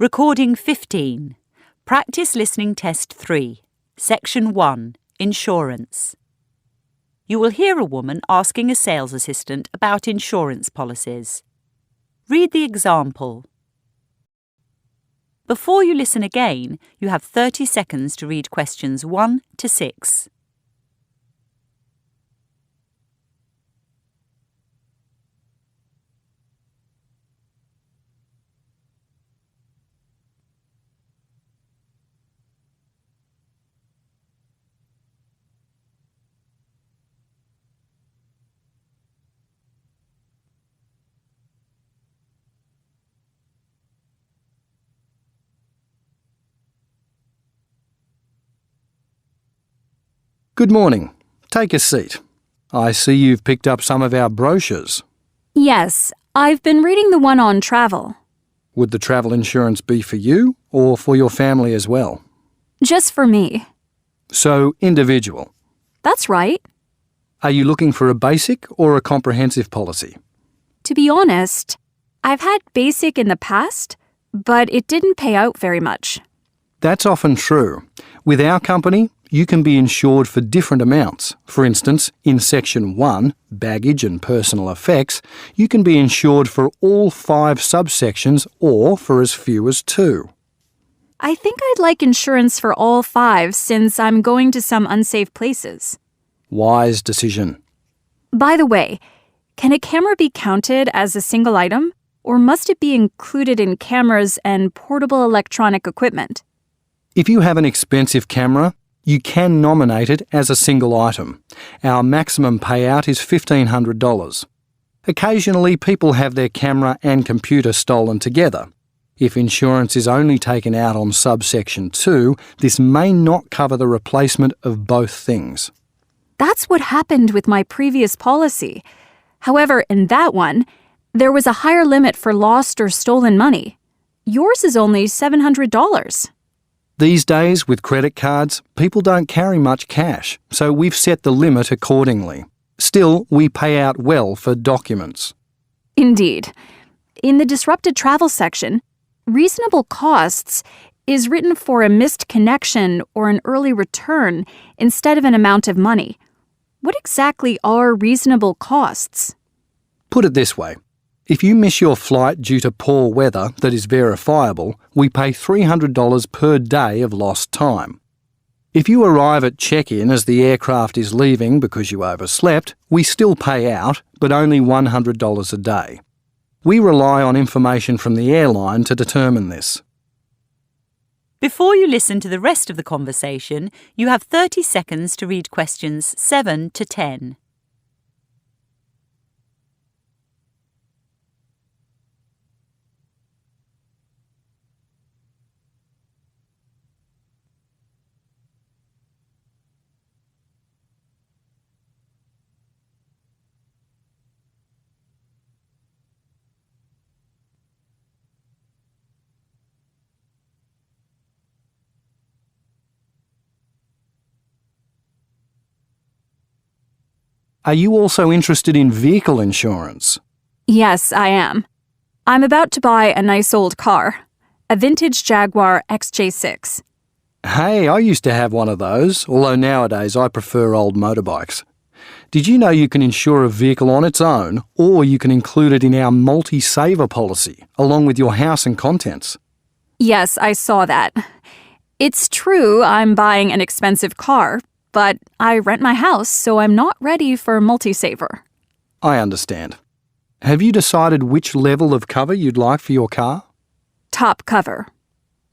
Recording 15. Practice Listening Test 3. Section 1. Insurance. You will hear a woman asking a sales assistant about insurance policies. Read the example. Before you listen again, you have 30 seconds to read questions 1 to 6. Good morning. Take a seat. I see you've picked up some of our brochures. Yes, I've been reading the one on travel. Would the travel insurance be for you or for your family as well? Just for me. So, individual. That's right. Are you looking for a basic or a comprehensive policy? To be honest, I've had basic in the past, but it didn't pay out very much. That's often true. With our company, you can be insured for different amounts. For instance, in Section 1, Baggage and Personal Effects, you can be insured for all 5 subsections or for as few as 2. I think I'd like insurance for all 5 since I'm going to some unsafe places. Wise decision. By the way, can a camera be counted as a single item, or must it be included in cameras and portable electronic equipment? If you have an expensive camera, you can nominate it as a single item. Our maximum payout is $1,500. Occasionally, people have their camera and computer stolen together. If insurance is only taken out on subsection 2, this may not cover the replacement of both things. That's what happened with my previous policy. However, in that one, there was a higher limit for lost or stolen money. Yours is only $700. These days, with credit cards, people don't carry much cash, so we've set the limit accordingly. Still, we pay out well for documents. Indeed. In the disrupted travel section, reasonable costs is written for a missed connection or an early return instead of an amount of money. What exactly are reasonable costs? Put it this way. If you miss your flight due to poor weather that is verifiable, we pay $300 per day of lost time. If you arrive at check-in as the aircraft is leaving because you overslept, we still pay out, but only $100 a day. We rely on information from the airline to determine this. Before you listen to the rest of the conversation, you have 30 seconds to read questions 7 to 10. Are you also interested in vehicle insurance? Yes, I am. I'm about to buy a nice old car, a vintage Jaguar XJ6. Hey, I used to have one of those, although nowadays I prefer old motorbikes. Did you know you can insure a vehicle on its own, or you can include it in our multi-saver policy, along with your house and contents? Yes, I saw that. It's true I'm buying an expensive car, but I rent my house, so I'm not ready for multi-saver. I understand. Have you decided which level of cover you'd like for your car? Top cover.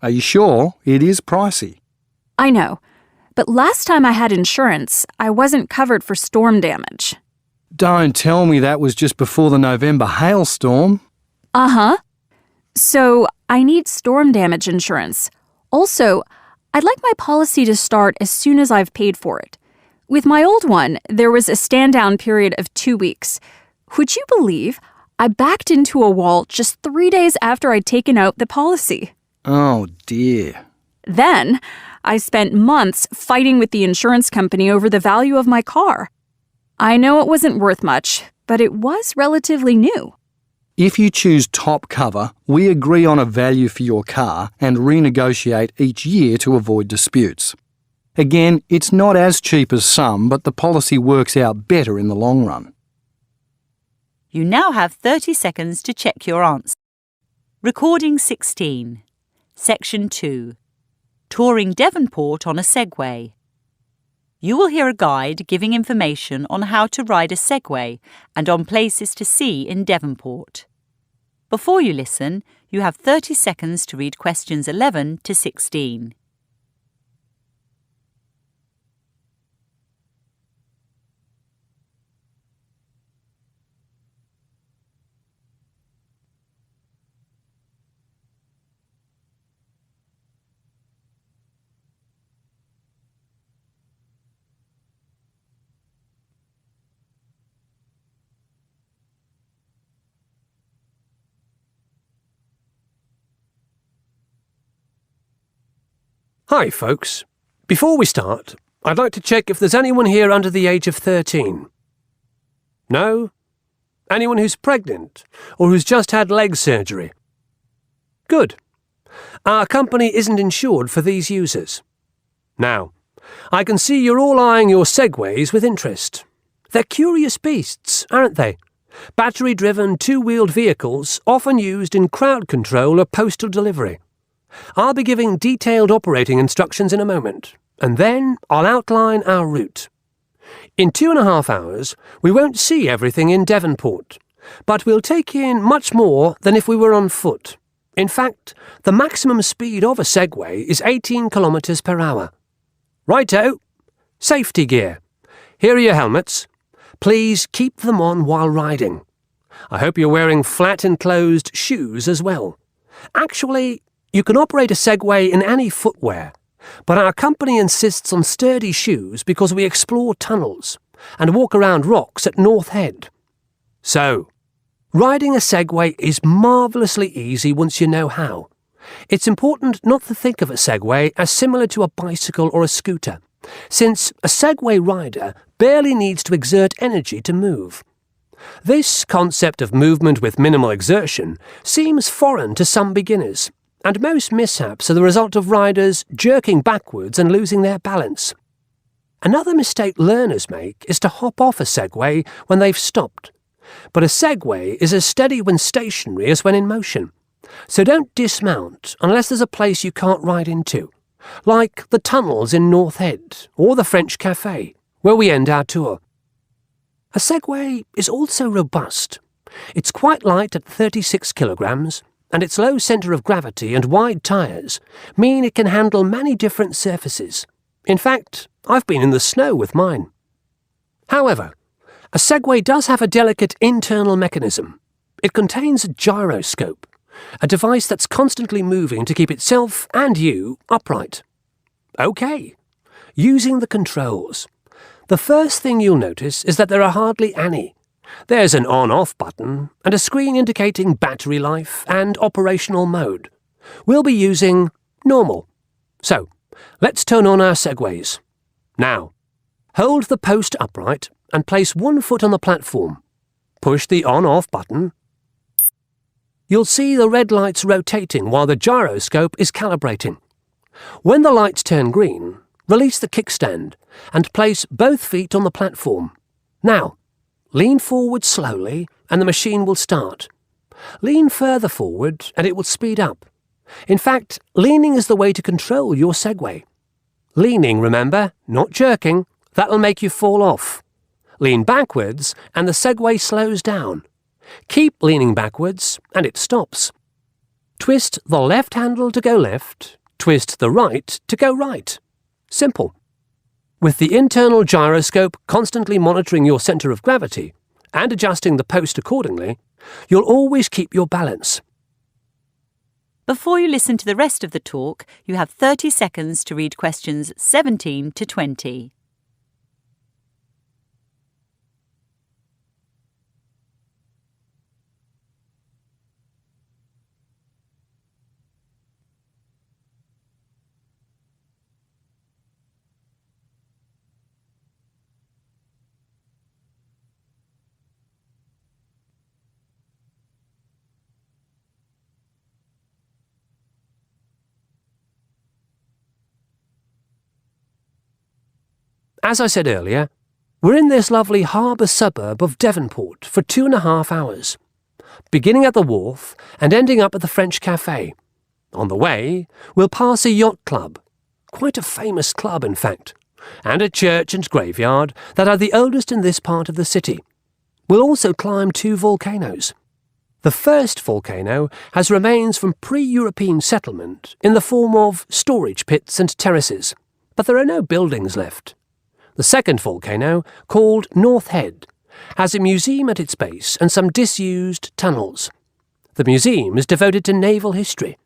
Are you sure? It is pricey. I know, but last time I had insurance, I wasn't covered for storm damage. Don't tell me that was just before the November hailstorm. Uh-huh. So I need storm damage insurance. Also, I'd like my policy to start as soon as I've paid for it. With my old one, there was a stand-down period of 2 weeks. Would you believe I backed into a wall just 3 days after I'd taken out the policy? Oh, dear. Then, I spent months fighting with the insurance company over the value of my car. I know it wasn't worth much, but it was relatively new. If you choose top cover, we agree on a value for your car and renegotiate each year to avoid disputes. Again, it's not as cheap as some, but the policy works out better in the long run. You now have 30 seconds to check your answer. Recording 16. Section 2. Touring Devonport on a Segway. You will hear a guide giving information on how to ride a Segway and on places to see in Devonport. Before you listen, you have 30 seconds to read questions 11 to 16. Hi folks. Before we start, I'd like to check if there's anyone here under the age of 13. No? Anyone who's pregnant or who's just had leg surgery? Good. Our company isn't insured for these users. Now, I can see you're all eyeing your Segways with interest. They're curious beasts, aren't they? Battery-driven, two-wheeled vehicles often used in crowd control or postal delivery. I'll be giving detailed operating instructions in a moment, and then I'll outline our route. In 2.5 hours, we won't see everything in Devonport, but we'll take in much more than if we were on foot. In fact, the maximum speed of a Segway is 18 kilometres per hour. Righto! Safety gear. Here are your helmets. Please keep them on while riding. I hope you're wearing flat enclosed shoes as well. Actually, you can operate a Segway in any footwear, but our company insists on sturdy shoes because we explore tunnels and walk around rocks at North Head. So, riding a Segway is marvellously easy once you know how. It's important not to think of a Segway as similar to a bicycle or a scooter, since a Segway rider barely needs to exert energy to move. This concept of movement with minimal exertion seems foreign to some beginners, and most mishaps are the result of riders jerking backwards and losing their balance. Another mistake learners make is to hop off a Segway when they've stopped. But a Segway is as steady when stationary as when in motion. So don't dismount unless there's a place you can't ride into, like the tunnels in North Head or the French Café, where we end our tour. A Segway is also robust. It's quite light at 36 kilograms, and its low centre of gravity and wide tyres mean it can handle many different surfaces. In fact, I've been in the snow with mine. However, a Segway does have a delicate internal mechanism. It contains a gyroscope, a device that's constantly moving to keep itself and you upright. OK, using the controls. The first thing you'll notice is that there are hardly any. There's an on-off button and a screen indicating battery life and operational mode. We'll be using normal. So, let's turn on our Segways. Now, hold the post upright and place one foot on the platform. Push the on-off button. You'll see the red lights rotating while the gyroscope is calibrating. When the lights turn green, release the kickstand and place both feet on the platform. Now, lean forward slowly and the machine will start. Lean further forward and it will speed up. In fact, leaning is the way to control your Segway. Leaning, remember, not jerking. That'll make you fall off. Lean backwards and the Segway slows down. Keep leaning backwards and it stops. Twist the left handle to go left, twist the right to go right. Simple. With the internal gyroscope constantly monitoring your centre of gravity and adjusting the post accordingly, you'll always keep your balance. Before you listen to the rest of the talk, you have 30 seconds to read questions 17 to 20. As I said earlier, we're in this lovely harbour suburb of Devonport for 2.5 hours, beginning at the wharf and ending up at the French Café. On the way, we'll pass a yacht club, quite a famous club in fact, and a church and graveyard that are the oldest in this part of the city. We'll also climb 2 volcanoes. The first volcano has remains from pre-European settlement in the form of storage pits and terraces, but there are no buildings left. The second volcano, called North Head, has a museum at its base and some disused tunnels. The museum is devoted to naval history,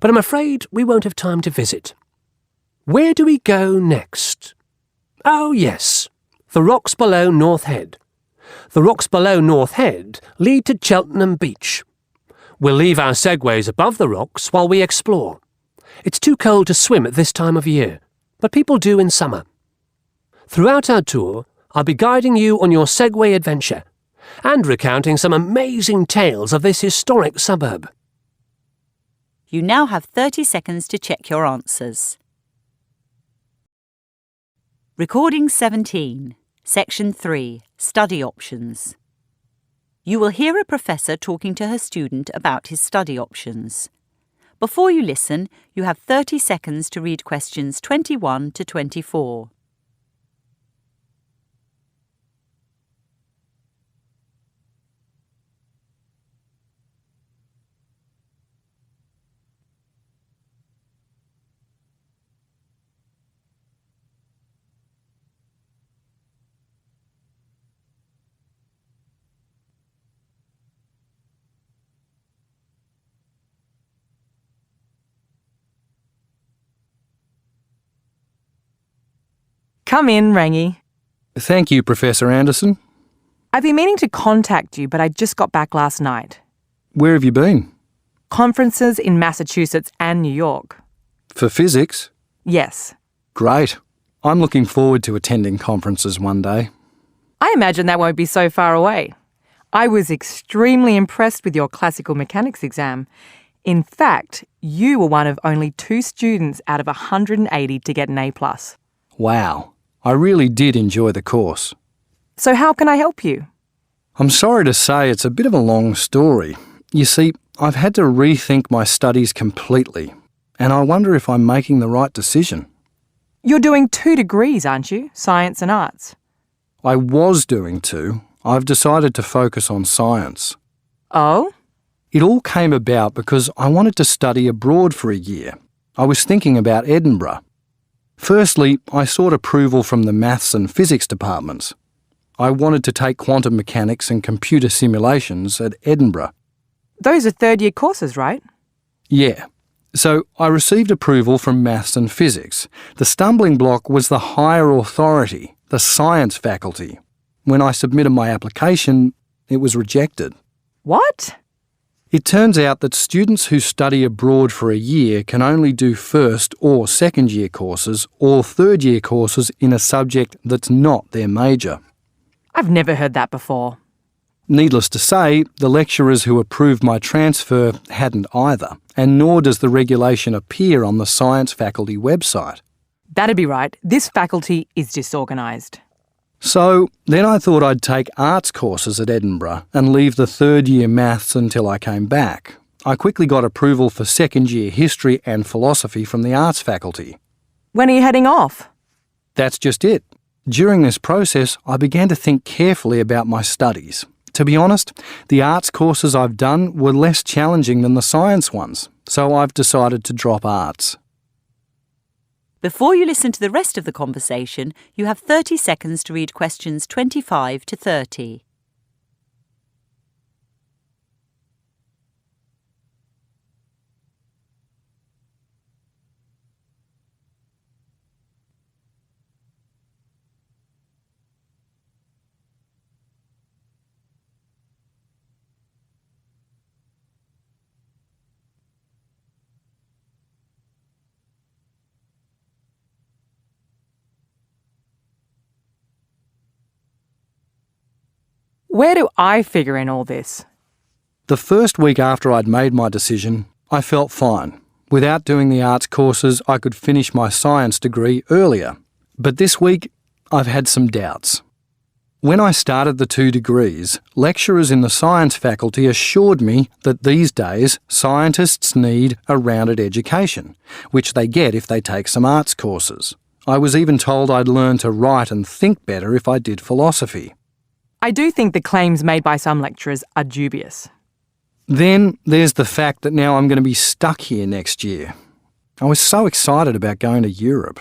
but I'm afraid we won't have time to visit. Where do we go next? Oh yes, the rocks below North Head. The rocks below North Head lead to Cheltenham Beach. We'll leave our segways above the rocks while we explore. It's too cold to swim at this time of year, but people do in summer. Throughout our tour, I'll be guiding you on your Segway adventure and recounting some amazing tales of this historic suburb. You now have 30 seconds to check your answers. Recording 17, Section 3, Study Options. You will hear a professor talking to her student about his study options. Before you listen, you have 30 seconds to read questions 21 to 24. Come in, Rangi. Thank you, Professor Anderson. I've been meaning to contact you, but I just got back last night. Where have you been? Conferences in Massachusetts and New York. For physics? Yes. Great. I'm looking forward to attending conferences one day. I imagine that won't be so far away. I was extremely impressed with your classical mechanics exam. In fact, you were one of only 2 students out of 180 to get an A+. Wow. I really did enjoy the course. So how can I help you? I'm sorry to say it's a bit of a long story. You see, I've had to rethink my studies completely, and I wonder if I'm making the right decision. You're doing 2 degrees, aren't you? Science and arts. I was doing 2. I've decided to focus on science. Oh? It all came about because I wanted to study abroad for a year. I was thinking about Edinburgh. Firstly, I sought approval from the maths and physics departments. I wanted to take quantum mechanics and computer simulations at Edinburgh. Those are third-year courses, right? Yeah. So I received approval from maths and physics. The stumbling block was the higher authority, the science faculty. When I submitted my application, it was rejected. What? It turns out that students who study abroad for a year can only do first or second year courses or third year courses in a subject that's not their major. I've never heard that before. Needless to say, the lecturers who approved my transfer hadn't either, and nor does the regulation appear on the science faculty website. That'd be right. This faculty is disorganised. So then I thought I'd take arts courses at Edinburgh and leave the third year maths until I came back. I quickly got approval for second year history and philosophy from the arts faculty. When are you heading off? That's just it. During this process, I began to think carefully about my studies. To be honest, the arts courses I've done were less challenging than the science ones, so I've decided to drop arts. Before you listen to the rest of the conversation, you have 30 seconds to read questions 25 to 30. Where do I figure in all this? The first week after I'd made my decision, I felt fine. Without doing the arts courses, I could finish my science degree earlier. But this week, I've had some doubts. When I started the 2 degrees, lecturers in the science faculty assured me that these days scientists need a rounded education, which they get if they take some arts courses. I was even told I'd learn to write and think better if I did philosophy. I do think the claims made by some lecturers are dubious. Then there's the fact that now I'm going to be stuck here next year. I was so excited about going to Europe.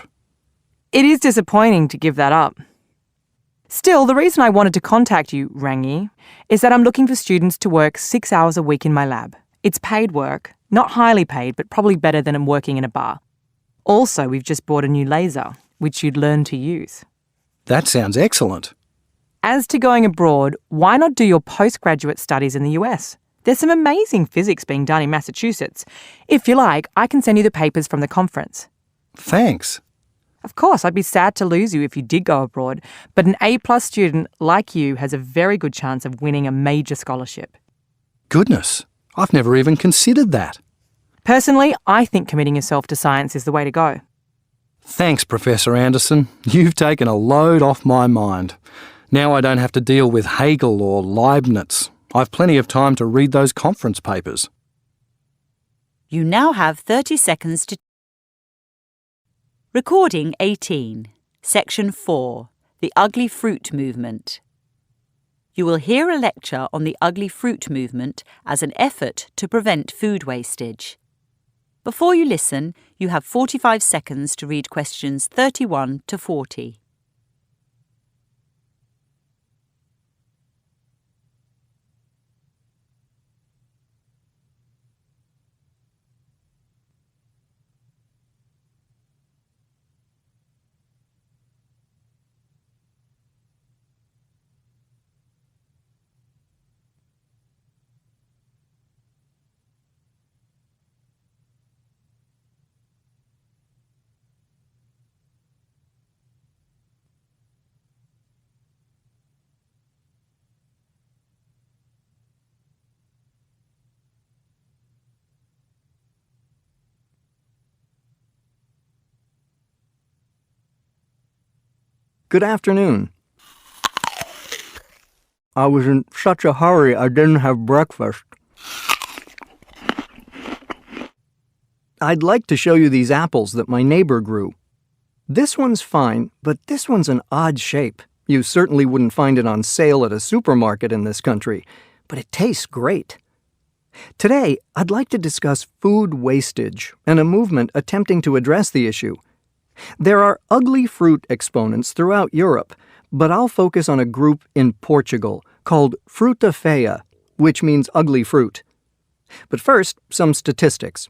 It is disappointing to give that up. Still, the reason I wanted to contact you, Rangi, is that I'm looking for students to work 6 hours a week in my lab. It's paid work, not highly paid, but probably better than working in a bar. Also, we've just bought a new laser, which you'd learn to use. That sounds excellent. As to going abroad, why not do your postgraduate studies in the US? There's some amazing physics being done in Massachusetts. If you like, I can send you the papers from the conference. Thanks. Of course, I'd be sad to lose you if you did go abroad, but an A+ student like you has a very good chance of winning a major scholarship. Goodness, I've never even considered that. Personally, I think committing yourself to science is the way to go. Thanks, Professor Anderson. You've taken a load off my mind. Now I don't have to deal with Hegel or Leibniz. I've plenty of time to read those conference papers. You now have 30 seconds to... Recording 18, Section 4, The Ugly Fruit Movement. You will hear a lecture on the ugly fruit movement as an effort to prevent food wastage. Before you listen, you have 45 seconds to read questions 31 to 40. Good afternoon. I was in such a hurry I didn't have breakfast. I'd like to show you these apples that my neighbor grew. This one's fine, but this one's an odd shape. You certainly wouldn't find it on sale at a supermarket in this country, but it tastes great. Today, I'd like to discuss food wastage and a movement attempting to address the issue. There are ugly fruit exponents throughout Europe, but I'll focus on a group in Portugal called fruta feia, which means ugly fruit. But first, some statistics.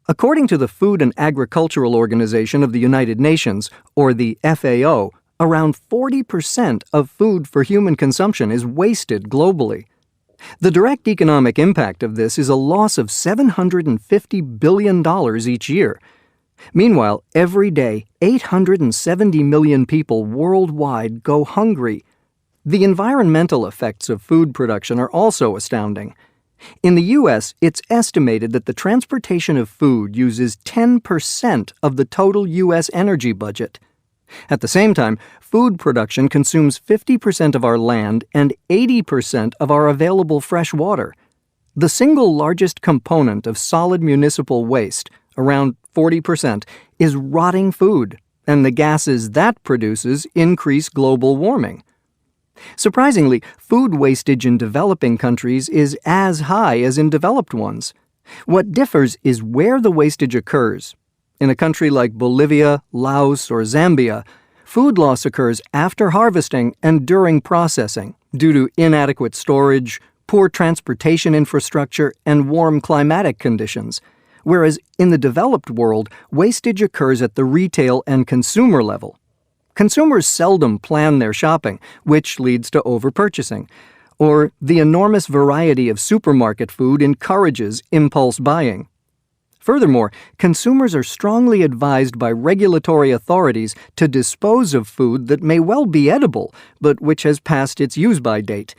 According to the Food and Agricultural Organization of the United Nations, or the FAO, around 40% of food for human consumption is wasted globally. The direct economic impact of this is a loss of $750 billion each year. Meanwhile, every day, 870 million people worldwide go hungry. The environmental effects of food production are also astounding. In the U.S., it's estimated that the transportation of food uses 10% of the total U.S. energy budget. At the same time, food production consumes 50% of our land and 80% of our available fresh water. The single largest component of solid municipal waste, around 40%, is rotting food, and the gases that produces increase global warming. Surprisingly, food wastage in developing countries is as high as in developed ones. What differs is where the wastage occurs. In a country like Bolivia, Laos, or Zambia, food loss occurs after harvesting and during processing due to inadequate storage, poor transportation infrastructure, and warm climatic conditions. Whereas in the developed world, wastage occurs at the retail and consumer level. Consumers seldom plan their shopping, which leads to overpurchasing. Or the enormous variety of supermarket food encourages impulse buying. Furthermore, consumers are strongly advised by regulatory authorities to dispose of food that may well be edible, but which has passed its use-by date.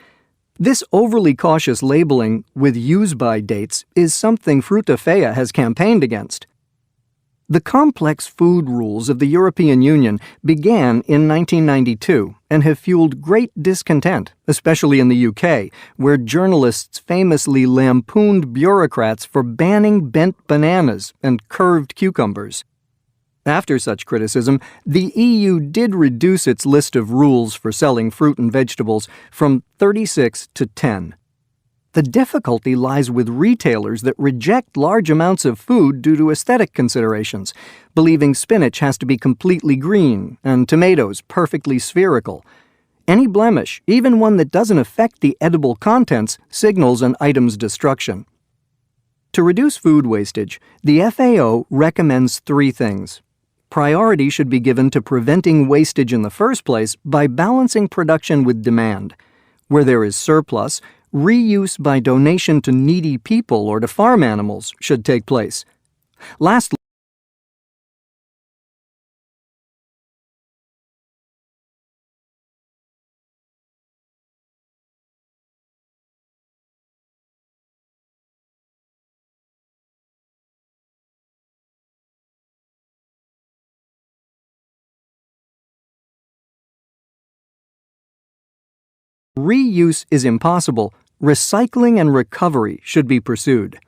This overly cautious labeling with use-by dates is something Fruta Feia has campaigned against. The complex food rules of the European Union began in 1992 and have fueled great discontent, especially in the UK, where journalists famously lampooned bureaucrats for banning bent bananas and curved cucumbers. After such criticism, the EU did reduce its list of rules for selling fruit and vegetables from 36 to 10. The difficulty lies with retailers that reject large amounts of food due to aesthetic considerations, believing spinach has to be completely green and tomatoes perfectly spherical. Any blemish, even one that doesn't affect the edible contents, signals an item's destruction. To reduce food wastage, the FAO recommends 3 things. Priority should be given to preventing wastage in the first place by balancing production with demand. Where there is surplus, reuse by donation to needy people or to farm animals should take place. Lastly, reuse is impossible. Recycling and recovery should be pursued.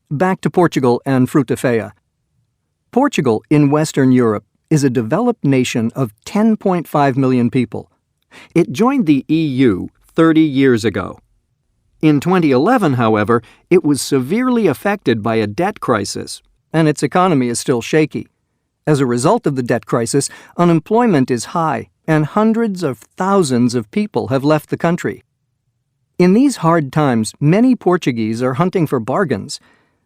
Back to Portugal and Fruta-feia. Portugal, in Western Europe, is a developed nation of 10.5 million people. It joined the EU 30 years ago. In 2011, however, it was severely affected by a debt crisis, and its economy is still shaky. As a result of the debt crisis, unemployment is high, and hundreds of thousands of people have left the country. In these hard times, many Portuguese are hunting for bargains.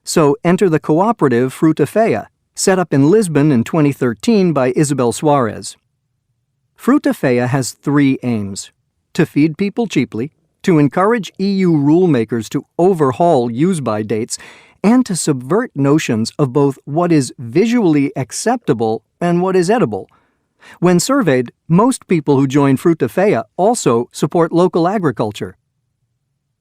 So enter the cooperative Fruta-feia, set up in Lisbon in 2013 by Isabel Soares. Fruta-feia has 3 aims: to feed people cheaply, to encourage EU rulemakers to overhaul use-by dates, and to subvert notions of both what is visually acceptable and what is edible. When surveyed, most people who join Fruta-feia also support local agriculture.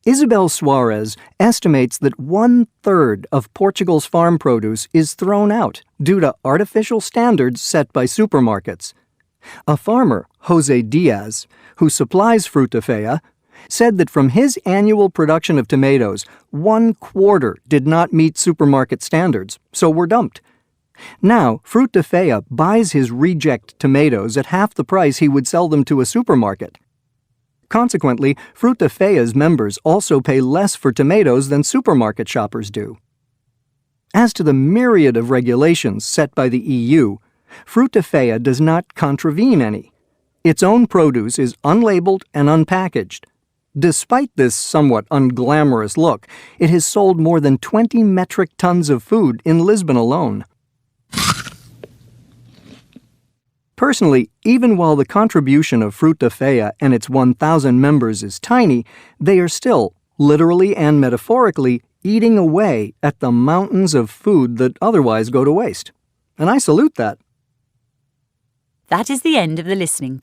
Isabel Soares estimates that 1/3 of Portugal's farm produce is thrown out due to artificial standards set by supermarkets. A farmer, Jose Diaz, who supplies Fruta-feia, said that from his annual production of tomatoes, 1/4 did not meet supermarket standards, so were dumped. Now, Fruta-feia buys his reject tomatoes at half the price he would sell them to a supermarket. Consequently, Fruta-feia's members also pay less for tomatoes than supermarket shoppers do. As to the myriad of regulations set by the EU, Fruta-feia does not contravene any. Its own produce is unlabeled and unpackaged. Despite this somewhat unglamorous look, it has sold more than 20 metric tons of food in Lisbon alone. Personally, even while the contribution of Fruta-feia and its 1,000 members is tiny, they are still, literally and metaphorically, eating away at the mountains of food that otherwise go to waste. And I salute that. That is the end of the listening